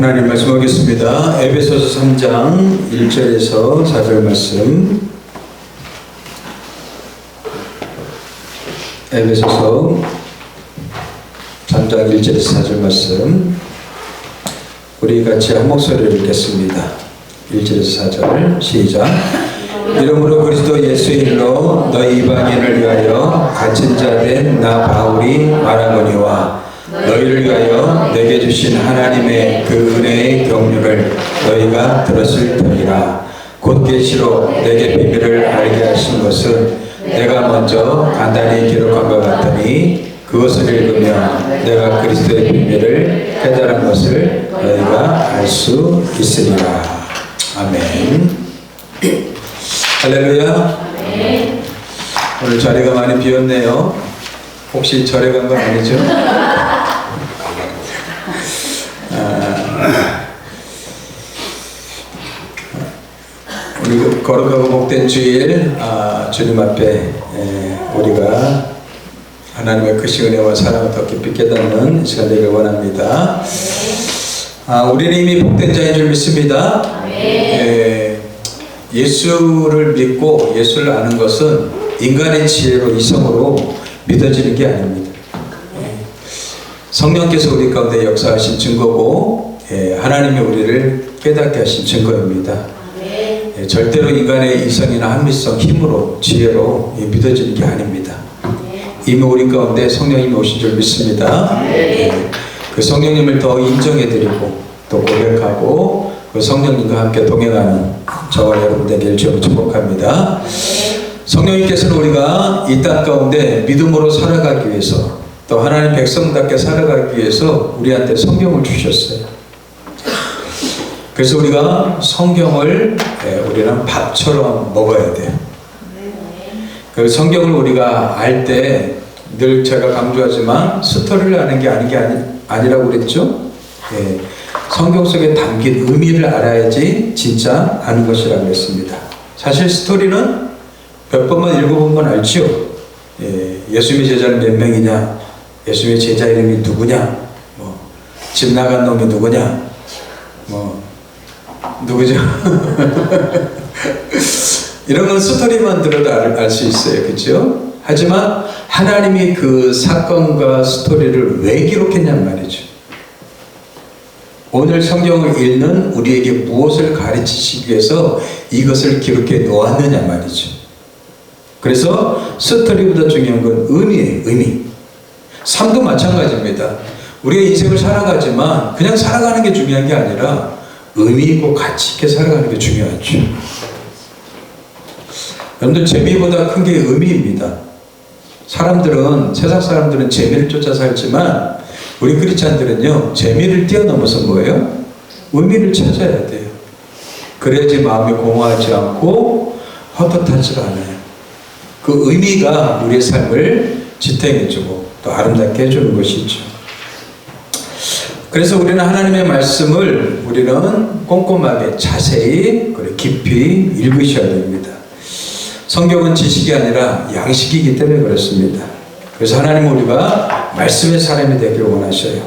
하나님 말씀 보겠습니다. 에베소서 3장 1절에서 4절 말씀. 에베소서 3장 1절에서 4절 말씀. 우리 같이 한 목소리를 읽겠습니다. 1절에서 4절 시작. 이러므로 그리스도 예수의 일로 너희 이방인을 위하여 갇힌 자 된 나 바울이 말하거니와 너희를 위하여 내게 주신 하나님의 그 은혜의 경륜을 너희가 들었을 터이라. 곧 계시로 내게 비밀을 알게 하신 것은 내가 먼저 간단히 기록한 것 같으니 그것을 읽으면 내가 그리스도의 비밀을 깨달은 것을 너희가 알 수 있으리라. 아멘. 할렐루야. 오늘 자리가 많이 비었네요. 혹시 절에 간 건 아니죠? 우리 거룩하고 복된 주일, 주님 앞에 우리가 하나님의 크신 은혜와 사랑을 더 깊이 깨닫는 시간 되길 원합니다. 우리는 이미 복된 자인 줄 믿습니다. 예수를 믿고 예수를 아는 것은 인간의 지혜로 이성으로 믿어지는 게 아닙니다. 성령께서 우리 가운데 역사하신 증거고 하나님이 우리를 깨닫게 하신 증거입니다. 절대로 인간의 이성이나 합리성, 힘으로, 지혜로 믿어지는 게 아닙니다. 이미 우리 가운데 성령님이 오신 줄 믿습니다. 그 성령님을 더 인정해드리고 또 고백하고 그 성령님과 함께 동행하는 저와 여러분 되길 주로 축복합니다. 성령님께서는 우리가 이 땅 가운데 믿음으로 살아가기 위해서 또 하나님 백성답게 살아가기 위해서 우리한테 성경을 주셨어요. 그래서 우리가 성경을 우리는 밥처럼 먹어야 돼요. 그 성경을 우리가 알 때 늘 제가 강조하지만 스토리를 아는 게 아니라고 그랬죠. 성경 속에 담긴 의미를 알아야지 진짜 아는 것이라고 했습니다. 사실 스토리는 몇 번만 읽어보면 알죠. 예수님의 제자는 몇 명이냐, 예수님의 제자 이름이 누구냐, 집 나간 놈이 누구냐, 누구죠? 이런 건 스토리만 들어도 알 수 있어요. 그렇죠? 하지만 하나님이 그 사건과 스토리를 왜 기록했냔 말이죠. 오늘 성경을 읽는 우리에게 무엇을 가르치시기 위해서 이것을 기록해 놓았느냐 말이죠. 그래서 스토리보다 중요한 건 의미예요. 의미. 삶도 마찬가지입니다. 우리가 인생을 살아가지만 그냥 살아가는 게 중요한 게 아니라 의미 있고 가치 있게 살아가는 게 중요하죠. 여러분들 재미보다 큰 게 의미입니다. 세상 사람들은 재미를 쫓아 살지만 우리 크리스찬들은요, 재미를 뛰어넘어서 뭐예요? 의미를 찾아야 돼요. 그래야지 마음이 공허하지 않고 헛헛하지가 않아요. 그 의미가 우리의 삶을 지탱해주고 또 아름답게 해주는 것이죠. 그래서 우리는 하나님의 말씀을 우리는 꼼꼼하게 자세히 그리고 깊이 읽으셔야 됩니다. 성경은 지식이 아니라 양식이기 때문에 그렇습니다. 그래서 하나님은 우리가 말씀의 사람이 되기를 원하셔요.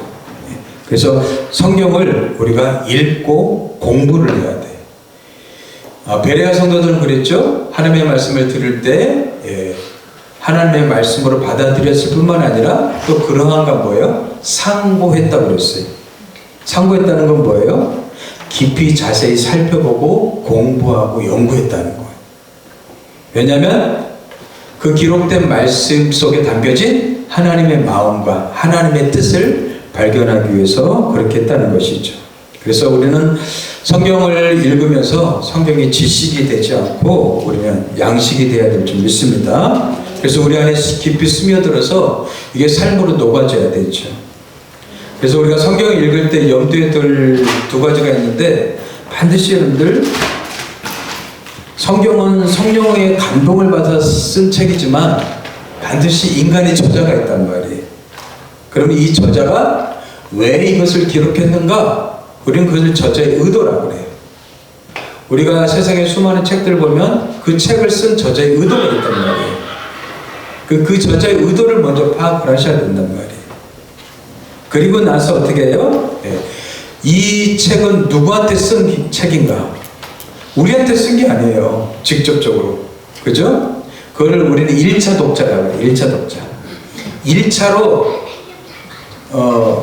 그래서 성경을 우리가 읽고 공부를 해야 돼요. 베레아 성도들은 그랬죠. 하나님의 말씀을 들을 때 하나님의 말씀으로 받아들였을 뿐만 아니라 또 그러한가 뭐예요? 상고했다고 그랬어요. 상고했다는 건 뭐예요? 깊이 자세히 살펴보고 공부하고 연구했다는 거예요. 왜냐하면 그 기록된 말씀 속에 담겨진 하나님의 마음과 하나님의 뜻을 발견하기 위해서 그렇게 했다는 것이죠. 그래서 우리는 성경을 읽으면서 성경이 지식이 되지 않고 우리는 양식이 되어야 될 줄 믿습니다. 그래서 우리 안에 깊이 스며들어서 이게 삶으로 녹아져야 되죠. 그래서 우리가 성경을 읽을 때 염두에 둘 두 가지가 있는데, 반드시 여러분들 성경은 성령의 감동을 받아 쓴 책이지만 반드시 인간의 저자가 있단 말이에요. 그러면 이 저자가 왜 이것을 기록했는가? 우리는 그것을 저자의 의도라고 그래요. 우리가 세상에 수많은 책들을 보면 그 책을 쓴 저자의 의도가 있단 말이에요. 그 저자의 의도를 먼저 파악을 하셔야 된단 말이에요. 그리고 나서 어떻게 해요? 이 책은 누구한테 쓴 책인가? 우리한테 쓴 게 아니에요. 직접적으로. 그죠? 그걸 우리는 1차 독자라고 해요. 1차 독자. 1차로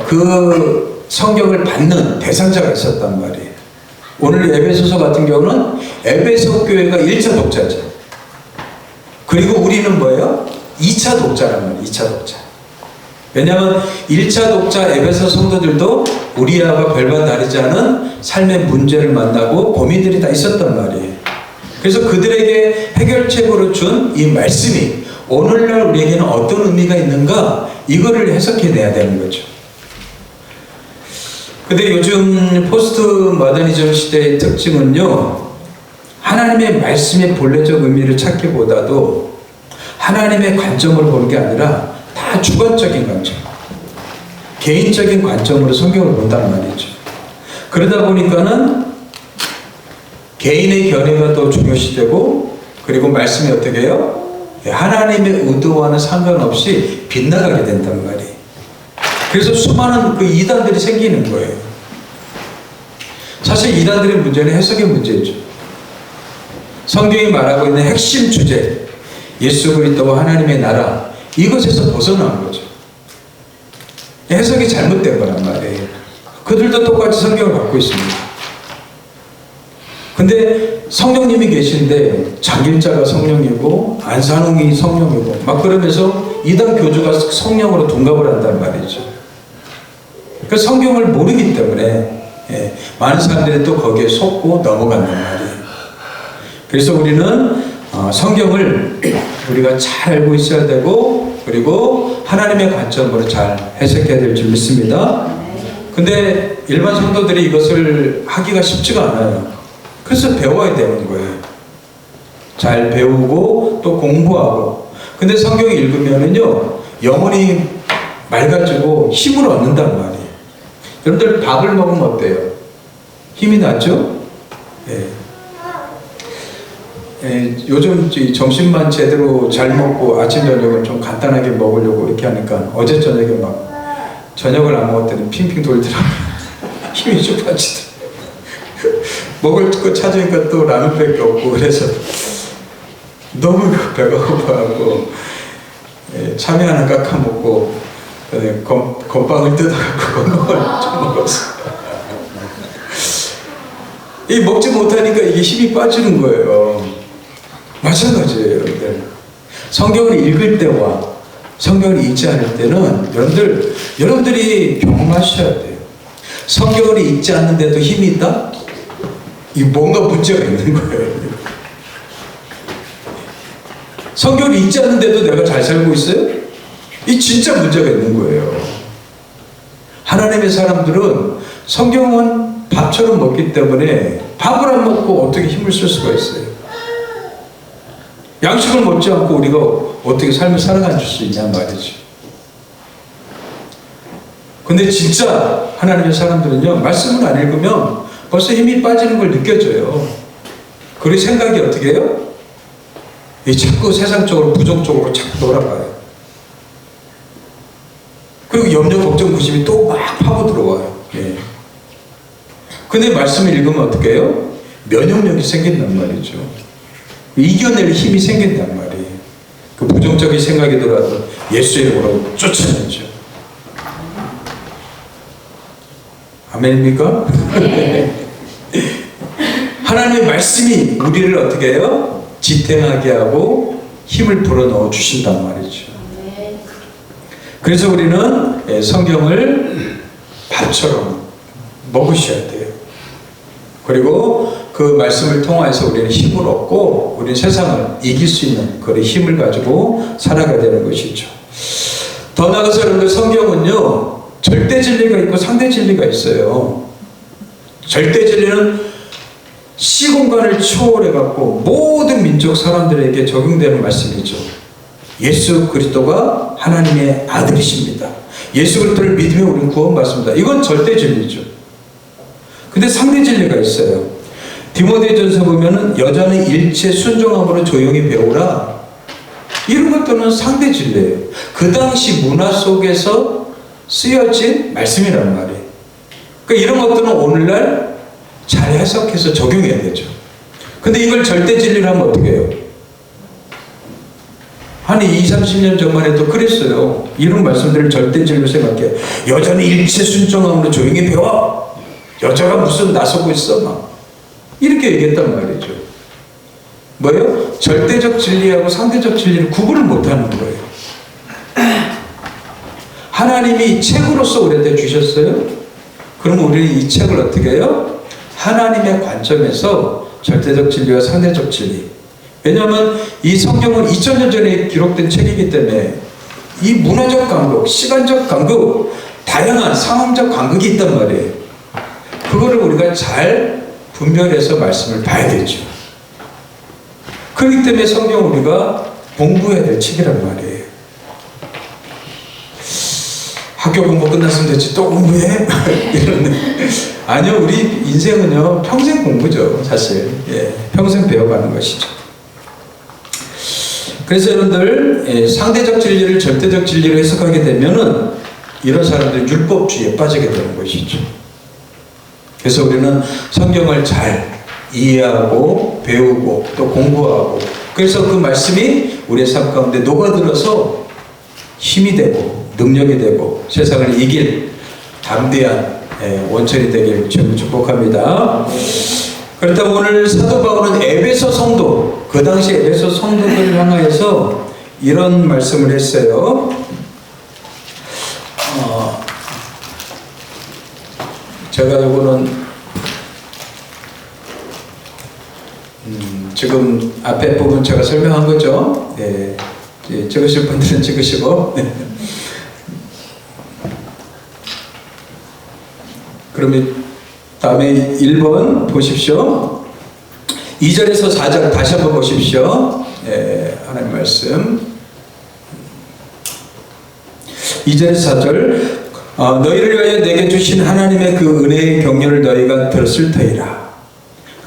그 성경을 받는 대상자가 있었단 말이에요. 오늘 에베소서 같은 경우는 에베소 교회가 1차 독자죠. 그리고 우리는 뭐예요? 2차 독자란 말이에요. 2차 독자. 왜냐하면 1차 독자 에베소 성도들도 우리와 별반 다르지 않은 삶의 문제를 만나고 고민들이 다 있었단 말이에요. 그래서 그들에게 해결책으로 준 이 말씀이 오늘날 우리에게는 어떤 의미가 있는가, 이거를 해석해내야 되는 거죠. 근데 요즘 포스트 모더니즘 시대의 특징은요, 하나님의 말씀의 본래적 의미를 찾기보다도 하나님의 관점으로 보는 게 아니라 다 주관적인 관점, 개인적인 관점으로 성경을 본단 말이죠. 그러다 보니까는 개인의 견해가 더 중요시되고, 그리고 말씀이 어떻게 해요? 하나님의 의도와는 상관없이 빗나가게 된단 말이에요. 그래서 수많은 그 이단들이 생기는 거예요. 사실 이단들의 문제는 해석의 문제죠. 성경이 말하고 있는 핵심 주제, 예수 그리스도와 하나님의 나라, 이것에서 벗어난 거죠. 해석이 잘못된 거란 말이에요. 그들도 똑같이 성경을 갖고 있습니다. 근데 성령님이 계신데 장길자가 성령이고 안산홍이 성령이고 막 그러면서 이단 교주가 성령으로 둔갑을 한단 말이죠. 그 성경을 모르기 때문에 많은 사람들이 또 거기에 속고 넘어간단 말이에요. 그래서 우리는 성경을 우리가 잘 알고 있어야 되고, 그리고 하나님의 관점으로 잘 해석해야 될 줄 믿습니다. 근데 일반 성도들이 이것을 하기가 쉽지가 않아요. 그래서 배워야 되는 거예요. 잘 배우고 또 공부하고. 근데 성경 읽으면은요, 영혼이 맑아지고 힘을 얻는단 말이에요. 여러분들 밥을 먹으면 어때요? 힘이 나죠? 요즘 점심만 제대로 잘 먹고 아침 저녁을 좀 간단하게 먹으려고 이렇게 하니까 어제 저녁에 막 저녁을 안 먹었더니 핑핑 돌더라고요. 힘이 쭉 빠지더라고요. 먹을 거 찾으니까 또 라면밖에 없고, 그래서 너무 배가 고파갖고 참외 하나 깎아 먹고 건빵을 뜯어갖고 건빵을 좀 먹었어요. 이 먹지 못하니까 이게 힘이 빠지는 거예요. 마찬가지예요, 여러분들. 성경을 읽을 때와 성경을 읽지 않을 때는 여러분들이 경험하셔야 돼요. 성경을 읽지 않는데도 힘이 있다? 이 뭔가 문제가 있는 거예요. 성경을 읽지 않는데도 내가 잘 살고 있어요? 이 진짜 문제가 있는 거예요. 하나님의 사람들은 성경은 밥처럼 먹기 때문에 밥을 안 먹고 어떻게 힘을 쓸 수가 있어요? 양식을 먹지 않고 우리가 어떻게 삶을 살아갈 수 있냐 말이죠. 근데 진짜 하나님의 사람들은요, 말씀을 안 읽으면 벌써 힘이 빠지는 걸 느껴져요. 그리고 생각이 어떻게 해요? 자꾸 세상적으로, 부정적으로 자꾸 돌아가요. 그리고 염려, 걱정, 구심이 또 막 파고 들어와요. 근데 말씀을 읽으면 어떻게 해요? 면역력이 생긴단 말이죠. 이겨낼 힘이 생긴단 말이에요. 그 부정적인 생각이 들어와도 예수의 이름으로 쫓아내죠. 아멘입니까? 하나님의 말씀이 우리를 어떻게 해요? 지탱하게 하고 힘을 불어넣어 주신단 말이죠. 그래서 우리는 성경을 밥처럼 먹으셔야 돼요. 그리고 그 말씀을 통해서 우리는 힘을 얻고 우리는 세상을 이길 수 있는 그런 힘을 가지고 살아가야 되는 것이죠. 더 나아가서 여러분들, 성경은요, 절대 진리가 있고 상대 진리가 있어요. 절대 진리는 시공간을 초월해갖고 모든 민족 사람들에게 적용되는 말씀이죠. 예수 그리스도가 하나님의 아들이십니다. 예수 그리스도를 믿으면 우리는 구원받습니다. 이건 절대 진리죠. 근데 상대 진리가 있어요. 디모데전서 보면은 여자는 일체 순종함으로 조용히 배우라. 이런 것들은 상대 진리예요. 그 당시 문화 속에서 쓰여진 말씀이란 말이에요. 그러니까 이런 것들은 오늘날 잘 해석해서 적용해야 되죠. 근데 이걸 절대 진리를 하면 어떻게 해요? 한 20, 30년 전만 해도 그랬어요. 이런 말씀들을 절대 진리로 생각해. 여자는 일체 순종함으로 조용히 배워. 여자가 무슨 나서고 있어? 막. 이렇게 얘기했단 말이죠. 뭐예요? 절대적 진리하고 상대적 진리를 구분을 못하는 거예요. 하나님이 책으로서 우리한테 주셨어요? 그럼 우리는 이 책을 어떻게 해요? 하나님의 관점에서 절대적 진리와 상대적 진리. 왜냐하면 이 성경은 2000년 전에 기록된 책이기 때문에 이 문화적 간극, 시간적 간극, 다양한 상황적 간극이 있단 말이에요. 그거를 우리가 잘 분별해서 말씀을 봐야 되죠. 그렇기 때문에 성경 우리가 공부해야 될 책이란 말이에요. 학교 공부 끝났으면 됐지 또 공부해? 이러는. 아니요, 우리 인생은요 평생 공부죠. 사실 평생 배워가는 것이죠. 그래서 여러분들 상대적 진리를 절대적 진리로 해석하게 되면은 이런 사람들이 율법주의에 빠지게 되는 것이죠. 그래서 우리는 성경을 잘 이해하고 배우고 또 공부하고, 그래서 그 말씀이 우리의 삶 가운데 녹아들어서 힘이 되고 능력이 되고 세상을 이길 담대한 원천이 되길 주님 축복합니다. 그렇다면 오늘 사도 바울은 에베소 성도, 그 당시 에베소 성도들을 향하여서 이런 말씀을 했어요. 제가 이거는 지금 앞에 부분 제가 설명한 거죠. 네. 찍으실 분들은 찍으시고. 그러면 다음에 1번 보십시오. 2절에서 4절 다시 한번 보십시오. 하나님 말씀. 2절에서 4절. 너희를 위하여 내게 주신 하나님의 그 은혜의 격려를 너희가 들었을 터이라.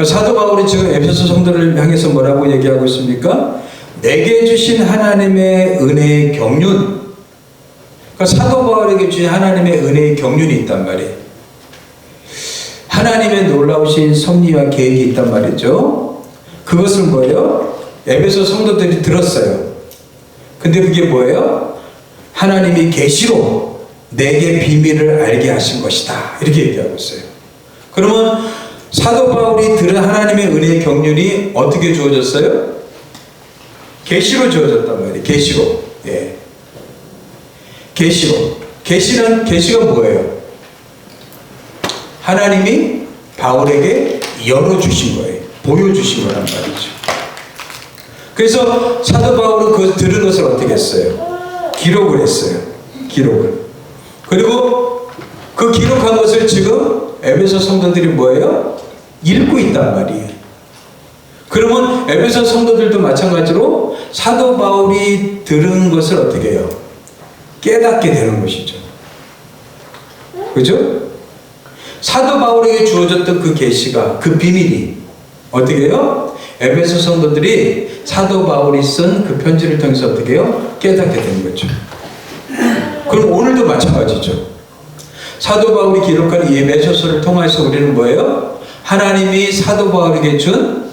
사도 바울이 지금 에베소 성도를 향해서 뭐라고 얘기하고 있습니까? 내게 주신 하나님의 은혜의 경륜. 그러니까 사도 바울에게 주신 하나님의 은혜의 경륜이 있단 말이에요. 하나님의 놀라우신 섭리와 계획이 있단 말이죠. 그것은 뭐예요? 에베소 성도들이 들었어요. 근데 그게 뭐예요? 하나님이 계시로 내게 비밀을 알게 하신 것이다. 이렇게 얘기하고 있어요. 그러면 사도 바울이 들은 하나님의 은혜의 경륜이 어떻게 주어졌어요? 계시로 주어졌단 말이에요. 계시로. 계시로. 계시가 뭐예요? 하나님이 바울에게 열어주신 거예요. 보여주신 거란 말이죠. 그래서 사도 바울은 그 들은 것을 어떻게 했어요? 기록을 했어요. 기록을. 그리고 그 기록한 것을 지금 에베소 성도들이 뭐예요? 읽고 있단 말이에요. 그러면 에베소 성도들도 마찬가지로 사도 바울이 들은 것을 어떻게 해요? 깨닫게 되는 것이죠. 그죠? 사도 바울에게 주어졌던 그 계시가, 그 비밀이 어떻게 해요? 에베소 성도들이 사도 바울이 쓴 그 편지를 통해서 어떻게 해요? 깨닫게 되는 거죠. 그럼 오늘도 마찬가지죠. 사도 바울이 기록한 이 에베소서를 통해서 우리는 뭐예요? 하나님이 사도 바울에게 준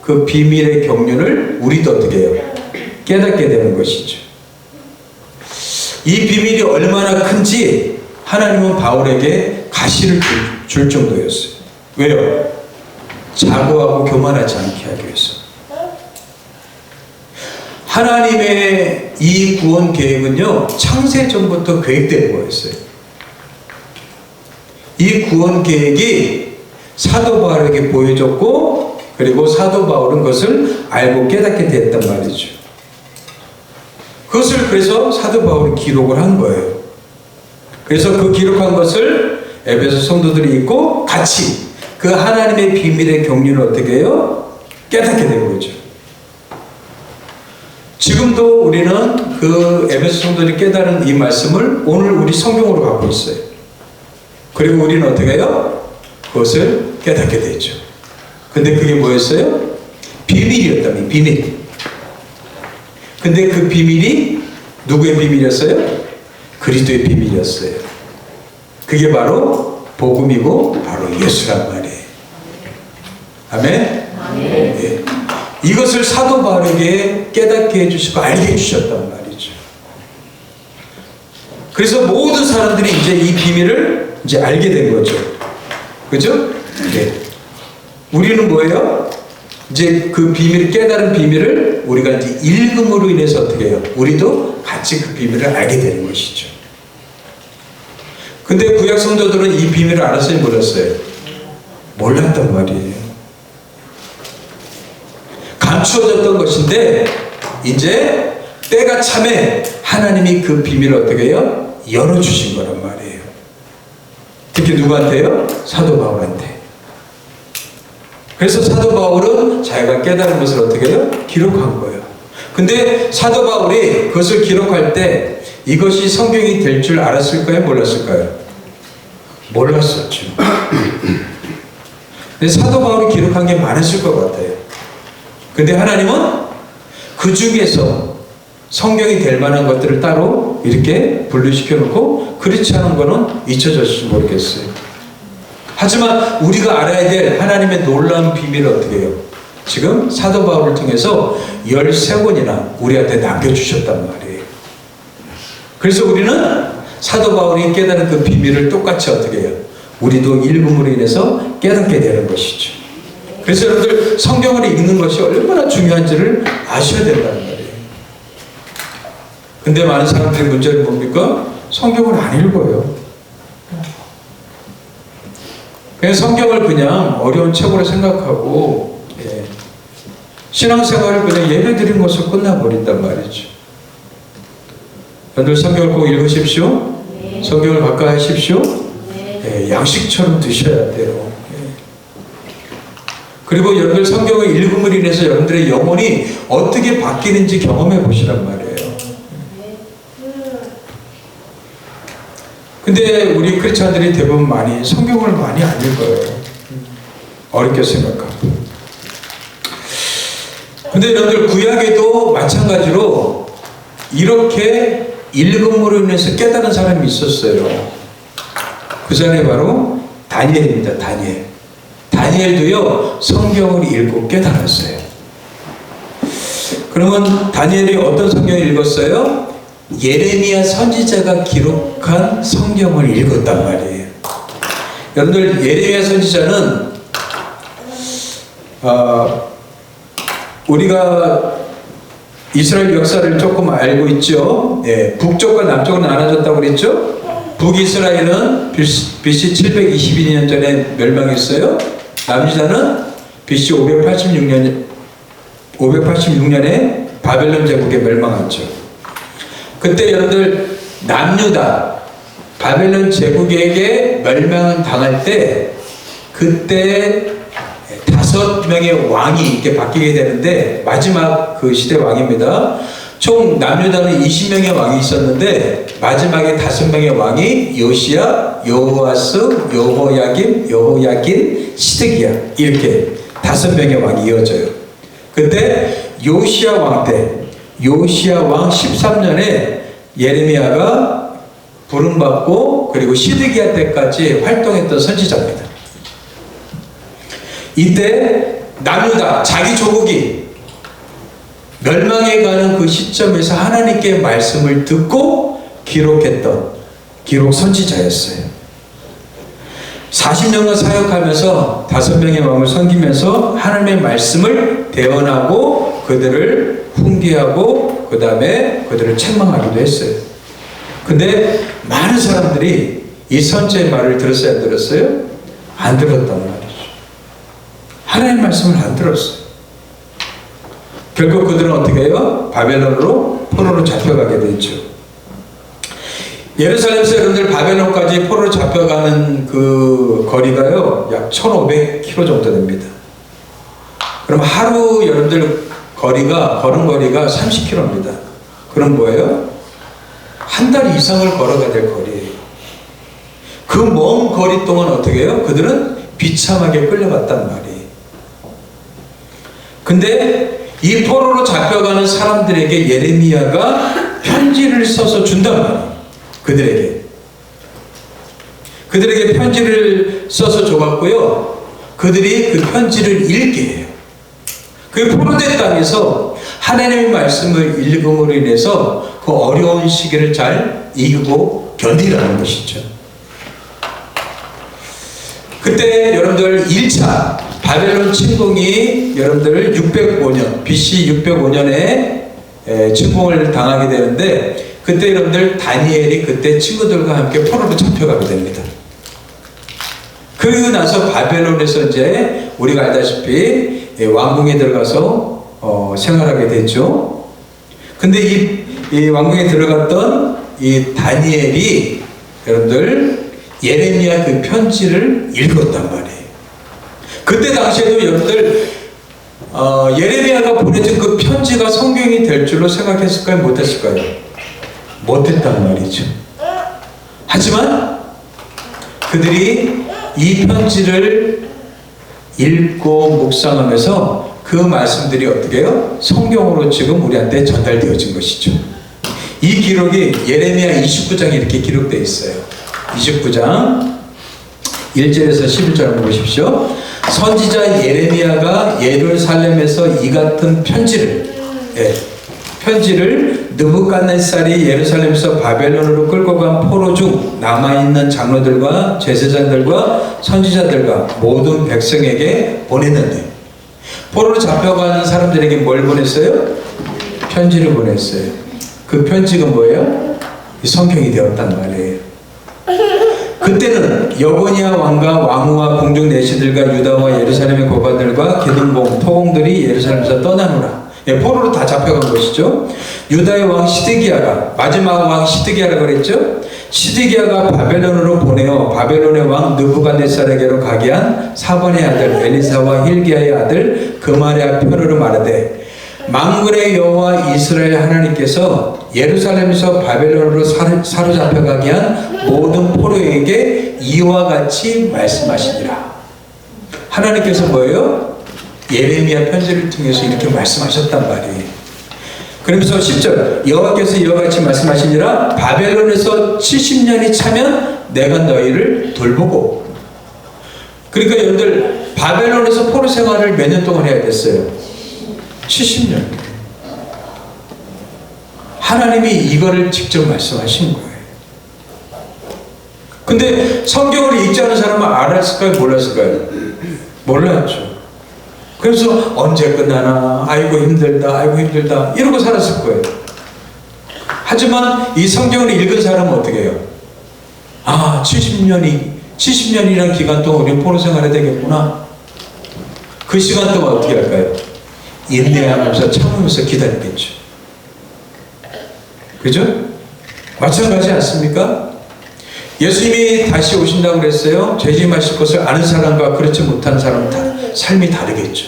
그 비밀의 경륜을 우리도 어떻게 해요? 깨닫게 되는 것이죠. 이 비밀이 얼마나 큰지 하나님은 바울에게 가시를 줄 정도였어요. 왜요? 자고하고 교만하지 않게 하기 위해서. 하나님의 이 구원 계획은요, 창세 전부터 계획된 거였어요. 이 구원 계획이 사도 바울에게 보여졌고, 그리고 사도 바울은 그것을 알고 깨닫게 됐단 말이죠. 그것을 그래서 사도 바울이 기록을 한 거예요. 그래서 그 기록한 것을 에베소 성도들이 읽고 같이 그 하나님의 비밀의 경륜을 어떻게 해요? 깨닫게 된 거죠. 지금도 우리는 그 에베소 성도들이 깨달은 이 말씀을 오늘 우리 성경으로 갖고 있어요. 그리고 우리는 어떻게 해요? 그것을 깨닫게 되죠. 근데 그게 뭐였어요? 비밀이었다며, 비밀. 근데 그 비밀이 누구의 비밀이었어요? 그리스도의 비밀이었어요. 그게 바로 복음이고 바로 예수란 말이에요. 아멘? 예. 이것을 사도 바울에게 깨닫게 해주시고 알게 해주셨단 말이죠. 그래서 모든 사람들이 이제 이 비밀을 이제 알게 된 거죠. 그죠? 네. 우리는 뭐예요? 이제 그 비밀을, 깨달은 비밀을 우리가 이제 읽음으로 인해서 어떻게 해요? 우리도 같이 그 비밀을 알게 되는 것이죠. 근데 구약 성도들은 이 비밀을 알았어요? 몰랐어요? 몰랐단 말이에요. 감추어졌던 것인데 이제 때가 참에 하나님이 그 비밀을 어떻게 해요? 열어주신 거란 말이에요. 특히 누구한테요? 사도 바울한테. 그래서 사도 바울은 자기가 깨달은 것을 어떻게 해요? 기록한 거예요. 근데 사도 바울이 그것을 기록할 때 이것이 성경이 될 줄 알았을까요? 몰랐을까요? 몰랐었죠. 근데 사도 바울이 기록한 게 많았을 것 같아요. 근데 하나님은 그 중에서 성경이 될 만한 것들을 따로 이렇게 분류시켜 놓고 그렇지 않은 거는 잊혀졌을지 모르겠어요. 하지만 우리가 알아야 될 하나님의 놀라운 비밀을 어떻게 해요? 지금 사도 바울을 통해서 13권이나 우리한테 남겨주셨단 말이에요. 그래서 우리는 사도 바울이 깨달은 그 비밀을 똑같이 어떻게 해요? 우리도 읽음으로 인해서 깨닫게 되는 것이죠. 그래서 여러분들 성경을 읽는 것이 얼마나 중요한지를 아셔야 된다는 거예요. 근데 많은 사람들의 문제는 뭡니까? 성경을 안 읽어요. 그냥 성경을 그냥 어려운 책으로 생각하고 신앙생활을 그냥 예배드린 것으로 끝나버린단 말이죠. 여러분들 성경을 꼭 읽으십시오. 네. 성경을 가까이 하십시오. 네. 양식처럼 드셔야 돼요. 그리고 여러분들 성경을 읽음으로 인해서 여러분들의 영혼이 어떻게 바뀌는지 경험해 보시란 말이에요. 근데 우리 크리스찬들이 대부분 많이 성경을 많이 안 읽어요. 어렵게 생각하고. 근데 여러분들 구약에도 마찬가지로 이렇게 읽음으로 인해서 깨달은 사람이 있었어요. 그 사람이 바로 다니엘입니다. 다니엘. 다니엘도요 성경을 읽고 깨달았어요. 그러면 다니엘이 어떤 성경을 읽었어요? 예레미야 선지자가 기록한 성경을 읽었단 말이에요. 여러분들 예레미야 선지자는 우리가 이스라엘 역사를 조금 알고 있죠. 북쪽과 남쪽으로 나눠졌다고 그랬죠. 북이스라엘은 BC 722년 전에 멸망했어요. 남유다는 BC 586년에 바벨론 제국에 멸망했죠. 그때 여러분들 남유다 바벨론 제국에게 멸망을 당할 때 그때 5명의 왕이 이렇게 바뀌게 되는데 마지막 그 시대 왕입니다. 총 남유다는 20명의 왕이 있었는데 마지막에 5명의 왕이 요시야, 여호아스, 여호야긴, 시드기야 이렇게 5명의 왕이 이어져요. 그때 요시야 왕 때 요시야 왕 13년에 예레미야가 부름받고 그리고 시드기야 때까지 활동했던 선지자입니다. 이때 남유다 자기 조국이 멸망해 가는 그 시점에서 하나님께 말씀을 듣고 기록했던 기록 선지자였어요. 40년간 사역하면서 5명의 왕을 섬기면서 하나님의 말씀을 대언하고 그들을 훈계하고 그 다음에 그들을 책망하기도 했어요. 근데 많은 사람들이 이 선지자의 말을 들었어요? 안 들었어요? 안 들었단 말이죠. 하나님의 말씀을 안 들었어요. 결국 그들은 어떻게 해요? 바벨론으로 포로로 잡혀가게 되죠. 예루살렘에서 여러분들 바벨론까지 포로로 잡혀가는 그 거리가요 약 1500km 정도 됩니다. 그럼 하루 여러분들 걸은 거리가 30km입니다. 그럼 뭐예요? 한 달 이상을 걸어가야 될 거리예요. 그 먼 거리 동안 어떻게 해요? 그들은 비참하게 끌려갔단 말이에요. 근데 이 포로로 잡혀가는 사람들에게 예레미야가 편지를 써서 준단 말이에요. 그들에게. 그들에게 편지를 써서 줘갖고요. 그들이 그 편지를 읽게 해요. 그 포로된 땅에서 하나님의 말씀을 읽음으로 인해서 그 어려운 시기를 잘 이기고 견디라는 것이죠. 그때 여러분들 1차 바벨론 침공이 여러분들 605년, BC 605년에 침공을 당하게 되는데, 그때 여러분들 다니엘이 그때 친구들과 함께 포로로 잡혀가게 됩니다. 그리고 나서 바벨론에서 이제 우리가 알다시피 왕궁에 들어가서 생활하게 됐죠. 근데 이 왕궁에 들어갔던 이 다니엘이 여러분들 예레미야 그 편지를 읽었단 말이에요. 그때 당시에도 여러분들 예레미야가 보내준 그 편지가 성경이 될 줄로 생각했을까요? 못했을까요? 못했단 말이죠. 하지만 그들이 이 편지를 읽고 묵상하면서 그 말씀들이 어떻게 해요? 성경으로 지금 우리한테 전달되어진 것이죠. 이 기록이 예레미야 29장에 이렇게 기록되어 있어요. 29장 1절에서 11절 한번 보십시오. 선지자 예레미야가 예루살렘에서 이 같은 편지를 느부갓네살이 예루살렘에서 바벨론으로 끌고 간 포로 중 남아있는 장로들과 제사장들과 선지자들과 모든 백성에게 보냈는데, 포로로 잡혀가는 사람들에게 뭘 보냈어요? 편지를 보냈어요. 그 편지가 뭐예요? 성경이 되었단 말이에요. 그때는 여고니아 왕과 왕후와 궁중 내시들과 유다와 예루살렘의 고관들과 기둥공, 토공들이 예루살렘에서 떠나노라. 포로로 다 잡혀간 것이죠. 유다의 왕 시드기야가, 마지막 왕 시드기야라고 그랬죠. 시드기야가 바벨론으로 보내어 바벨론의 왕 느부갓네살에게로 가게 한 사본의 아들 엘리사와 힐기야의 아들 그마랴 표르로 말하되, 만군의 여호와 이스라엘 하나님께서 예루살렘에서 바벨론으로 사로잡혀가게 한 모든 포로에게 이와 같이 말씀하시니라. 하나님께서 뭐예요? 예레미야 편지를 통해서 이렇게 말씀하셨단 말이에요. 그러면서 10절 여호와께서 이와 같이 말씀하시니라. 바벨론에서 70년이 차면 내가 너희를 돌보고. 그러니까 여러분들 바벨론에서 포로 생활을 몇 년 동안 해야 됐어요? 70년. 하나님이 이거를 직접 말씀하신 거예요. 근데 성경을 읽지 않은 사람은 알았을까요? 몰랐을까요? 몰랐죠. 그래서 언제 끝나나, 아이고 힘들다 이러고 살았을 거예요. 하지만 이 성경을 읽은 사람은 어떻게 해요? 70년이라는 기간 동안 우리는 포로 생활해야 되겠구나. 그 시간 동안 어떻게 할까요? 인내하면서 참으면서 기다리겠죠. 그죠? 마찬가지 않습니까? 예수님이 다시 오신다고 그랬어요. 죄짐하실 것을 아는 사람과 그렇지 못하는 사람은 다 삶이 다르겠죠.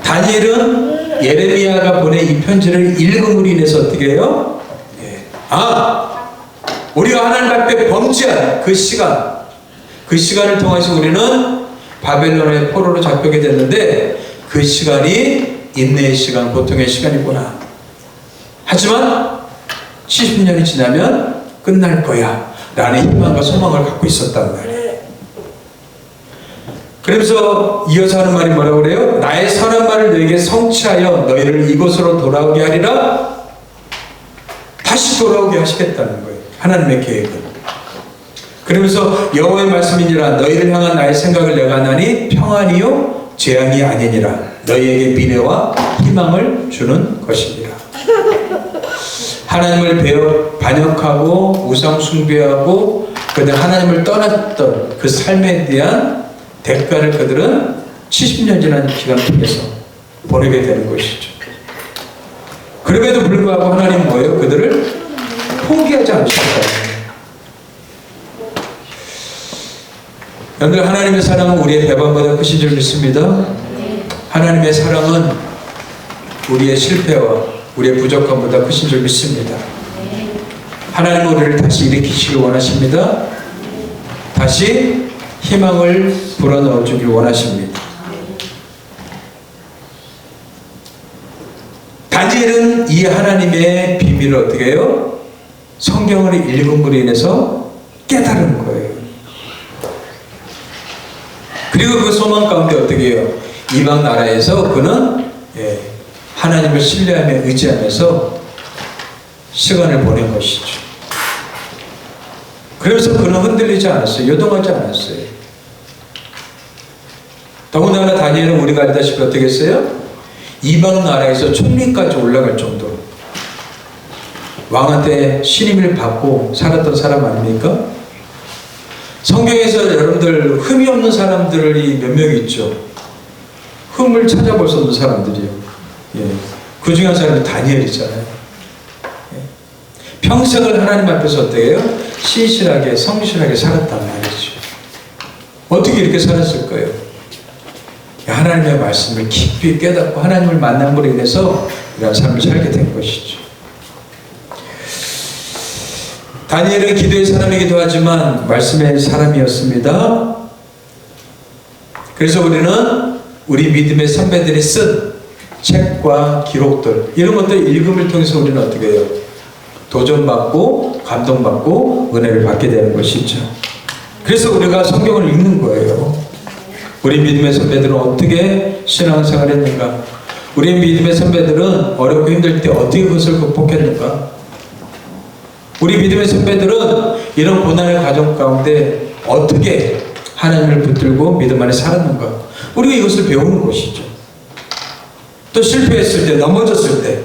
다니엘은 예레미야가 보낸 이 편지를 읽음으로 인해서 어떻게 해요? 우리가 하나님 앞에 범죄한 그 시간을 통해서 우리는 바벨론의 포로로 잡히게 됐는데, 그 시간이 인내의 시간, 고통의 시간이구나. 하지만 70년이 지나면 끝날 거야 라는 희망과 소망을 갖고 있었단 말이에요. 그러면서 이어서 하는 말이 뭐라고 그래요? 나의 선한 말을 너에게 성취하여 너희를 이곳으로 돌아오게 하리라. 다시 돌아오게 하시겠다는 거예요. 하나님의 계획은. 그러면서 여호와의 말씀이니라. 너희를 향한 나의 생각을 내가 하나니 평안이요 재앙이 아니니라. 너희에게 미래와 희망을 주는 것이니라. 하나님을 반역하고 우상 숭배하고 그다음 하나님을 떠났던 그 삶에 대한 대가를 그들은 70년 지난 기간 통해서 보내게 되는 것이죠. 그럼에도 불구하고 하나님 뭐예요? 그들을 포기하지 않으셨다. 여러분들, 하나님의 사랑은 우리의 배반보다 크신 줄 믿습니다. 하나님의 사랑은 우리의 실패와 우리의 부족함보다 크신 줄 믿습니다. 하나님은 우리를 다시 일으키시길 원하십니다. 다시 희망을 불어넣어 주길 원하십니다. 다니엘은 이 하나님의 비밀을 어떻게 해요? 성경을 읽음으로 인해서 깨달은 거예요. 그리고 그 소망 가운데 어떻게 해요? 이방 나라에서 그는 하나님을 신뢰하며 의지하면서 시간을 보낸 것이죠. 그래서 그는 흔들리지 않았어요. 요동하지 않았어요. 더군다나 다니엘은 우리가 알다시피 어떻게 했어요? 이방 나라에서 총리까지 올라갈 정도로 왕한테 신임을 받고 살았던 사람 아닙니까? 성경에서 여러분들 흠이 없는 사람들이 몇 명 있죠. 흠을 찾아볼 수 없는 사람들이요. 그 중에 한 사람이 다니엘이잖아요. 평생을 하나님 앞에서 어떻게 해요? 신실하게 성실하게 살았단 말이죠. 어떻게 이렇게 살았을 거예요? 하나님의 말씀을 깊이 깨닫고 하나님을 만남으로 인해서 이런 삶을 살게 된 것이죠. 다니엘은 기도의 사람이기도 하지만 말씀의 사람이었습니다. 그래서 우리는 우리 믿음의 선배들이 쓴 책과 기록들, 이런 것들 읽음을 통해서 우리는 어떻게 해요? 도전받고 감동받고 은혜를 받게 되는 것이죠. 그래서 우리가 성경을 읽는 거예요. 우리 믿음의 선배들은 어떻게 신앙생활을 했는가? 우리 믿음의 선배들은 어렵고 힘들 때 어떻게 그것을 극복했는가? 우리 믿음의 선배들은 이런 고난의 과정 가운데 어떻게 하나님을 붙들고 믿음 안에 살았는가? 우리가 이것을 배우는 것이죠. 또 실패했을 때, 넘어졌을 때,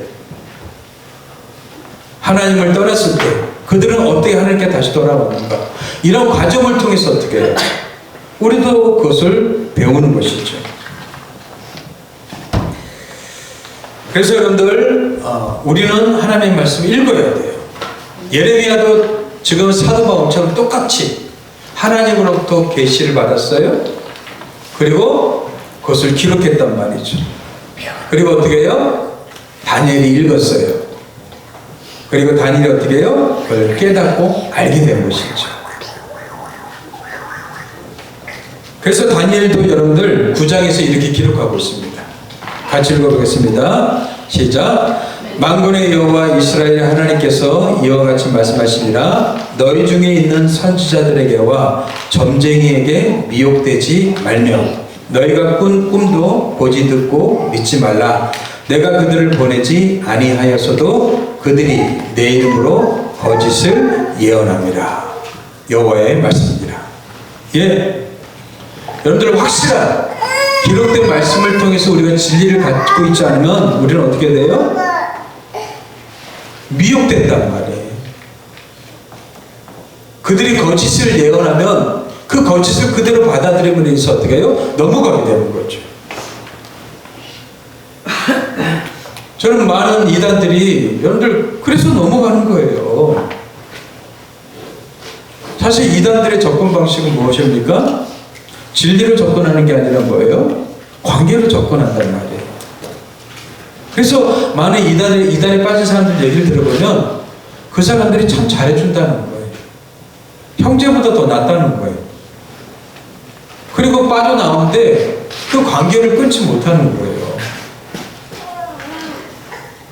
하나님을 떠났을 때 그들은 어떻게 하나님께 다시 돌아왔는가? 이런 과정을 통해서 어떻게 해요? 우리도 그것을 배우는 것이죠. 그래서 여러분들 우리는 하나님의 말씀을 읽어야 돼요. 예레미야도 지금 사도 바울처럼 똑같이 하나님으로부터 계시를 받았어요. 그리고 그것을 기록했단 말이죠. 그리고 어떻게 해요? 다니엘이 읽었어요. 그리고 다니엘이 어떻게 해요? 그걸 깨닫고 알게 된 것이죠. 그래서 다니엘도 여러분들 9장에서 이렇게 기록하고 있습니다. 같이 읽어보겠습니다. 시작. 만군의 여호와 이스라엘 하나님께서 이와 같이 말씀하시니라. 너희 중에 있는 선지자들에게와 점쟁이에게 미혹되지 말며 너희가 꾼 꿈도 보지 듣고 믿지 말라. 내가 그들을 보내지 아니하였어도 그들이 내 이름으로 거짓을 예언함이라. 여호와의 말씀입니다. 여러분들 확실한 기록된 말씀을 통해서 우리가 진리를 갖고 있지 않으면 우리는 어떻게 돼요? 미혹된단 말이에요. 그들이 거짓을 예언하면 그 거짓을 그대로 받아들임으로 인해서 어떻게 해요? 넘어가게 되는 거죠. 저는 많은 이단들이 여러분들 그래서 넘어가는 거예요. 사실 이단들의 접근 방식은 무엇입니까? 진리로 접근하는 게 아니라 뭐예요? 관계로 접근한단 말이에요. 그래서 많은 이단에 빠진 사람들 얘기를 들어보면 그 사람들이 참 잘해준다는 거예요. 형제보다 더 낫다는 거예요. 그리고 빠져나오는데 그 관계를 끊지 못하는 거예요.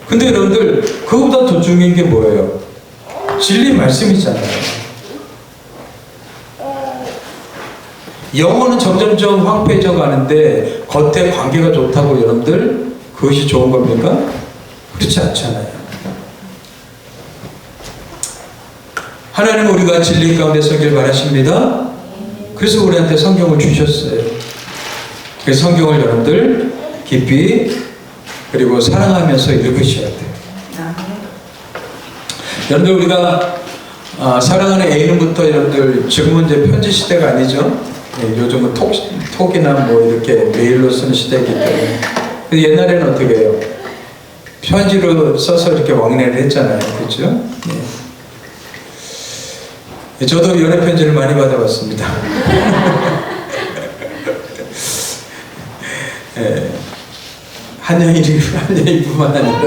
근데 여러분들 그거보다 더 중요한 게 뭐예요? 진리 말씀이잖아요. 영혼은 점점점 황폐해져 가는데 겉에 관계가 좋다고 여러분들 그것이 좋은 겁니까? 그렇지 않잖아요. 하나님은 우리가 진리 가운데 서길 바라십니다. 그래서 우리한테 성경을 주셨어요. 그래서 성경을 여러분들 깊이 그리고 사랑하면서 읽으셔야 돼요. 여러분들 우리가 사랑하는 애인부터 여러분들 지금은 이제 편지 시대가 아니죠. 요즘은 톡이나 뭐 이렇게 메일로 쓰는 시대이기 때문에. 옛날에는 어떻게 해요? 편지로 써서 이렇게 왕래를 했잖아요. 그렇죠? 저도 연애 편지를 많이 받아봤습니다. 한여인뿐만 아니라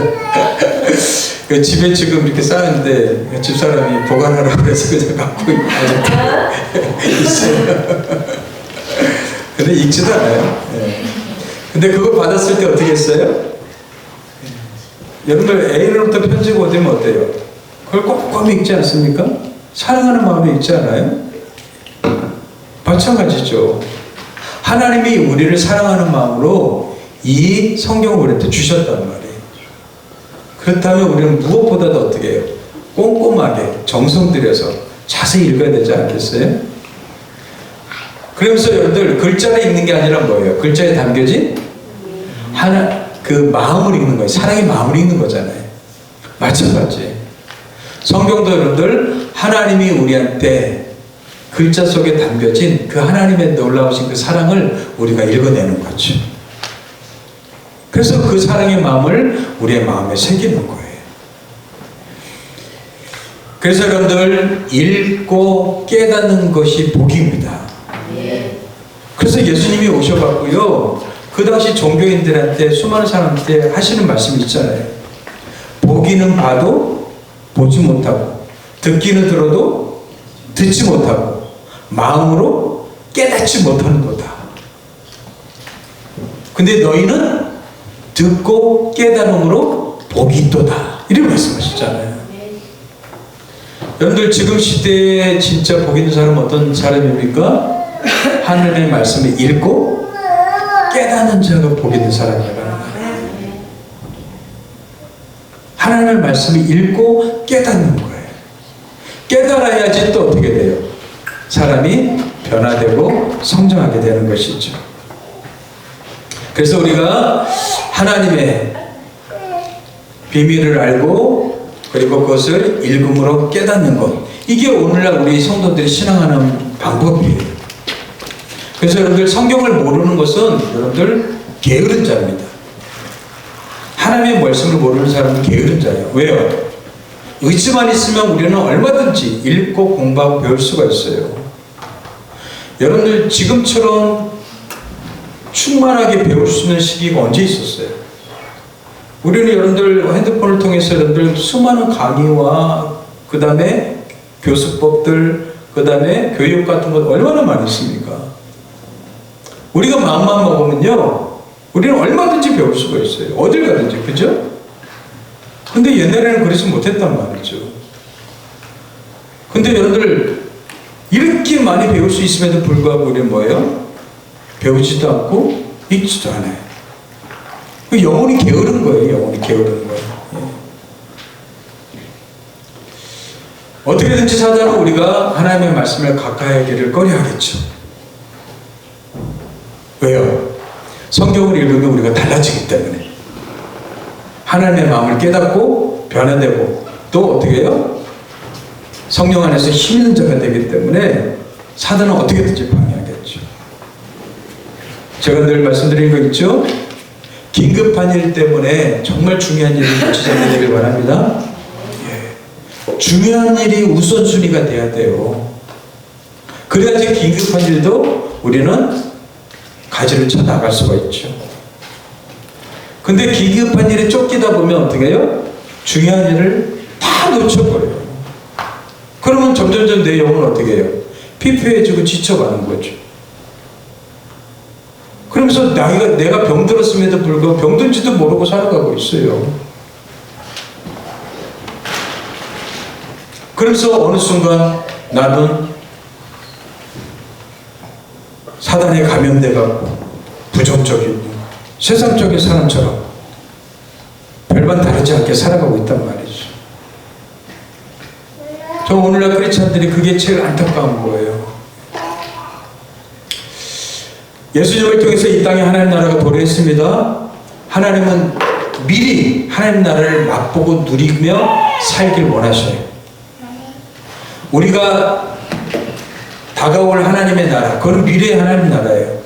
그 집에 지금 이렇게 쌓았는데 집사람이 보관하라고 해서 그냥 갖고 있어요. 근데 읽지도 않아요. 근데 그거 받았을 때 어떻게 했어요? 여러분들 애인으로부터 편지가 오면 어때요? 그걸 꼼꼼히 읽지 않습니까? 사랑하는 마음이 있지 않아요? 마찬가지죠. 하나님이 우리를 사랑하는 마음으로 이 성경을 우리한테 주셨단 말이에요. 그렇다면 우리는 무엇보다도 어떻게 해요? 꼼꼼하게 정성 들여서 자세히 읽어야 되지 않겠어요? 그러면서 여러분들 글자를 읽는 게 아니라 뭐예요? 글자에 담겨진 그 마음을 읽는 거예요. 사랑의 마음을 읽는 거잖아요. 마찬가지. 성경도 여러분들 하나님이 우리한테 글자 속에 담겨진 그 하나님의 놀라우신 그 사랑을 우리가 읽어내는 거죠. 그래서 그 사랑의 마음을 우리의 마음에 새기는 거예요. 그래서 여러분들 읽고 깨닫는 것이 복입니다. 그래서 예수님이 오셔갖고요, 그 당시 종교인들한테, 수많은 사람한테 하시는 말씀이 있잖아요. 보기는 봐도 보지 못하고, 듣기는 들어도 듣지 못하고, 마음으로 깨닫지 못하는도다. 근데 너희는 듣고 깨달음으로 복이 있도다. 이런 말씀하셨잖아요. 여러분들 지금 시대에 진짜 복 있는 사람은 어떤 사람입니까? 하나님의 말씀을 읽고 깨닫는 자가 복 있는 사람이라는 거예요. 하나님의 말씀을 읽고 깨닫는 거예요. 깨달아야지 또 어떻게 돼요? 사람이 변화되고 성장하게 되는 것이죠. 그래서 우리가 하나님의 비밀을 알고 그리고 그것을 읽음으로 깨닫는 것, 이게 오늘날 우리 성도들이 신앙하는 방법이에요. 그래서 여러분들 성경을 모르는 것은 여러분들 게으른 자입니다. 하나님의 말씀을 모르는 사람은 게으른 자예요. 왜요? 의지만 있으면 우리는 얼마든지 읽고 공부하고 배울 수가 있어요. 여러분들 지금처럼 충만하게 배울 수 있는 시기가 언제 있었어요? 우리는 여러분들 핸드폰을 통해서 여러분들 수많은 강의와 그 다음에 교수법들, 그 다음에 교육 같은 것 얼마나 많이 있습니까? 우리가 마음만 먹으면요, 우리는 얼마든지 배울 수가 있어요. 어딜 가든지, 그죠? 근데 옛날에는 그러지 못했단 말이죠. 근데 여러분들 이렇게 많이 배울 수 있음에도 불구하고 우리는 뭐예요? 배우지도 않고 읽지도 않아요. 영혼이 게으른 거예요. 영혼이 게으른 거예요. 어떻게든지 사단은 우리가 하나님의 말씀을 가까이 하기를 꺼려하겠죠. 왜요? 성경을 읽으면 우리가 달라지기 때문에. 하나님의 마음을 깨닫고 변화되고 또 어떻게 해요? 성령 안에서 힘 있는 자가 되기 때문에 사단은 어떻게든지 방해하겠죠. 제가 늘 말씀드린 거 있죠? 긴급한 일 때문에 정말 중요한 일을 놓치지 않게 되길 바랍니다. 중요한 일이 우선순위가 돼야 돼요. 그래야지 긴급한 일도 우리는 가지를 쳐 나갈 수가 있죠. 근데 긴급한 일에 쫓기다 보면 어떻게 해요? 중요한 일을 다 놓쳐버려요. 그러면 점점점 내 영혼은 어떻게 해요? 피폐해지고 지쳐가는 거죠. 그러면서 내가 병들었음에도 불구하고 병든지도 모르고 살아가고 있어요. 그래서 어느 순간 나는 사단에 감염돼갖고 부정적이고 세상적인 사람처럼 별반 다르지 않게 살아가고 있단 말이죠. 저 오늘날 크리스찬들이 그게 제일 안타까운 거예요. 예수님을 통해서 이 땅에 하나님 나라가 도래했습니다. 하나님은 미리 하나님 나라를 맛보고 누리며 살길 원하셔요. 우리가 다가올 하나님의 나라, 그건 미래의 하나님 나라예요.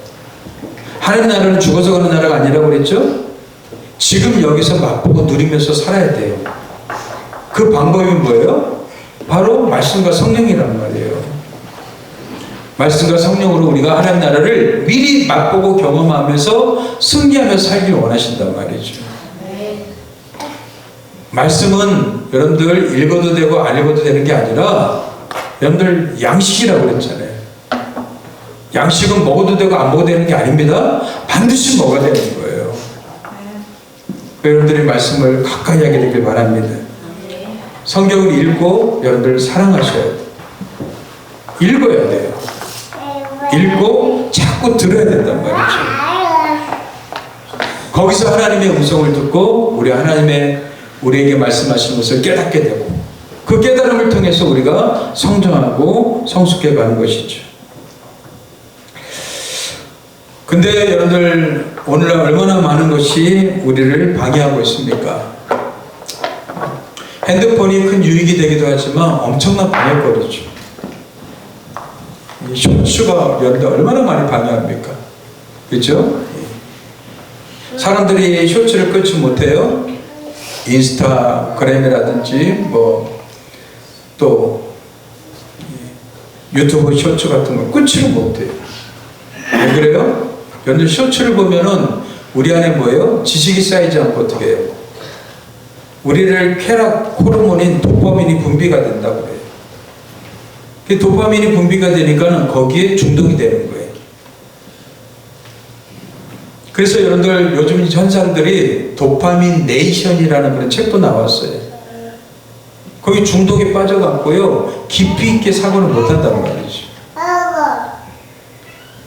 하나님 나라는 죽어서 가는 나라가 아니라고 그랬죠? 지금 여기서 맛보고 누리면서 살아야 돼요. 그 방법이 뭐예요? 바로 말씀과 성령이란 말이에요. 말씀과 성령으로 우리가 하나님 나라를 미리 맛보고 경험하면서 승리하며 살길 원하신단 말이죠. 말씀은 여러분들 읽어도 되고 안 읽어도 되는 게 아니라 여러분들 양식이라고 그랬잖아요. 양식은 먹어도 되고 안 먹어도 되는 게 아닙니다. 반드시 먹어야 되는 거예요. 여러분들의 말씀을 가까이 하게 되길 바랍니다. 성경을 읽고 여러분들 사랑하셔야 돼요. 읽어야 돼요. 읽고 자꾸 들어야 된단 말이죠. 거기서 하나님의 음성을 듣고 우리에게 말씀하시는 것을 깨닫게 되고 그 깨달음을 통해서 우리가 성장하고 성숙해 가는 것이죠. 근데 여러분들 오늘날 얼마나 많은 것이 우리를 방해하고 있습니까? 핸드폰이 큰 유익이 되기도 하지만 엄청난 방해거리죠. 이 쇼츠가 여러분들 얼마나 많이 방해합니까? 그렇죠? 사람들이 쇼츠를 끊지 못해요. 인스타그램이라든지 또 유튜브 쇼츠 같은 거 끊지를 못해요. 왜 그래요? 여러분들 쇼츠를 보면은 우리 안에 뭐예요? 지식이 쌓이지 않고 어떻게 해요? 우리를 쾌락 호르몬인 도파민이 분비가 된다고 그래요. 그 도파민이 분비가 되니까는 거기에 중독이 되는 거예요. 그래서 여러분들 요즘 현상들이 도파민 네이션이라는 그런 책도 나왔어요. 거기 중독에 빠져갖고요 깊이 있게 사고를 못한다는 말이죠.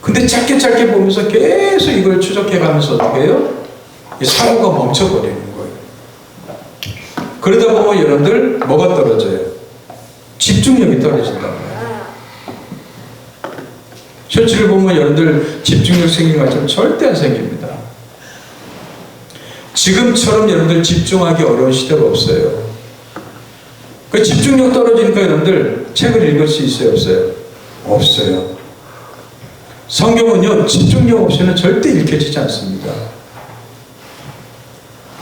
근데 짧게 보면서 계속 이걸 추적해가면서 어떻게 해요? 이 사고가 멈춰버리는 거예요. 그러다 보면 여러분들 뭐가 떨어져요? 집중력이 떨어진단 말이에요. 쇼츠를 보면 여러분들 집중력 생기는 것처럼 절대 안 생깁니다. 지금처럼 여러분들 집중하기 어려운 시대가 없어요. 그 집중력 떨어지니까 여러분들 책을 읽을 수 있어요? 없어요? 없어요. 성경은요 집중력 없이는 절대 읽혀지지 않습니다.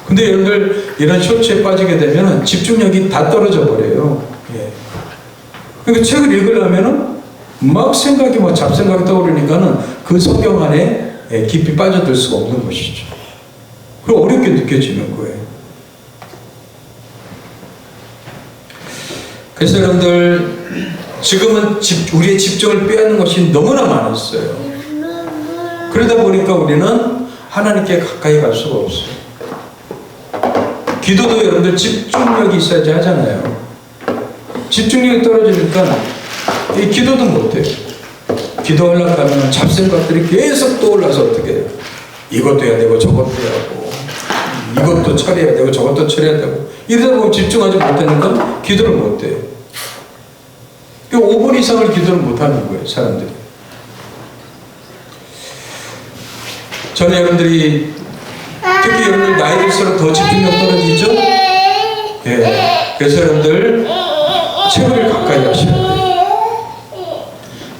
근데 여러분들 이런 쇼츠에 빠지게 되면 집중력이 다 떨어져 버려요. 예. 그러니까 책을 읽으려면은 막 생각이 잡생각이 떠오르니까는 그 성경 안에 깊이 빠져들 수가 없는 것이죠. 그리고 어렵게 느껴지는 거예요. 그래서 여러분들 지금은 우리의 집중을 빼앗는 것이 너무나 많았어요. 그러다 보니까 우리는 하나님께 가까이 갈 수가 없어요. 기도도 여러분들 집중력이 있어야지 하잖아요. 집중력이 떨어지니까 이 기도도 못해요. 기도하려고 하면 잡생각들이 계속 떠올라서 어떻게 해요? 이것도 해야 되고 저것도 해야 하고 이것도 처리해야 되고 저것도 처리해야 되고 이러다 보면 집중하지 못하니까 기도를 못해요. 5분 이상을 기도를 못하는 거예요, 사람들이. 저는 여러분들이 특히 여러분들 나이 들수록 더 집중력 떨어지죠? 예. 그래서 여러분들 책을 가까이 하셔야 돼요.